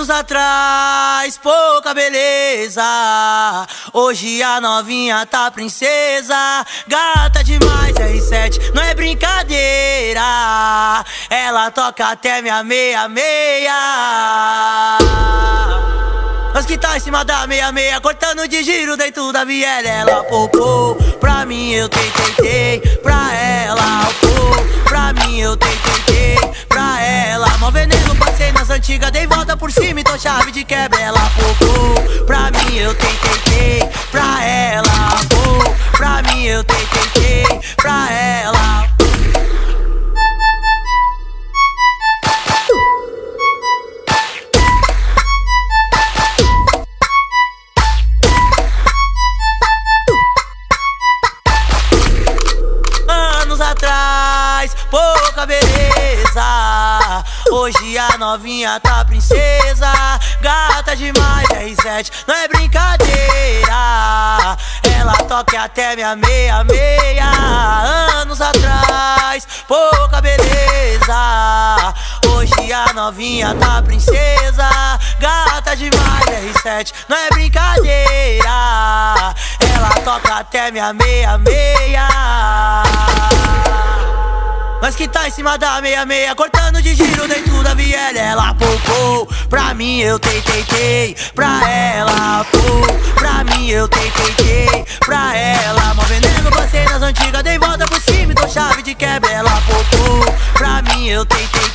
Anos atrás, pouca beleza. Hoje a novinha tá princesa. Gata demais, R7, não é brincadeira. Ela toca até minha meia-meia. Nós que tá em cima da meia-meia, cortando de giro dentro da viela. Ela popou, pra mim eu tentei, pra ela pô. Pra mim eu tentei, pra ela. Mó veneno, passei nas antigas, dei volta por cima e tô chave de quebra. Ela popou, pra mim eu tentei, pra ela pô. Pra mim eu tentei, pra ela. Anos atrás, pouca beleza. Hoje a novinha tá princesa. Gata demais, R7, não é brincadeira. Ela toca até minha meia-meia. Anos atrás, pouca beleza. Hoje a novinha tá princesa. Gata demais, R7, não é brincadeira. Ela toca até minha meia-meia. Nós que tá em cima da meia-meia, cortando de giro dentro da viela. Ela popou, pra mim eu tentei, pra ela pô. Pra mim eu tentei, pra ela. Mó veneno, passei nas antigas, dei volta por cima e tô chave de quebra. Ela popou, pra mim eu tentei,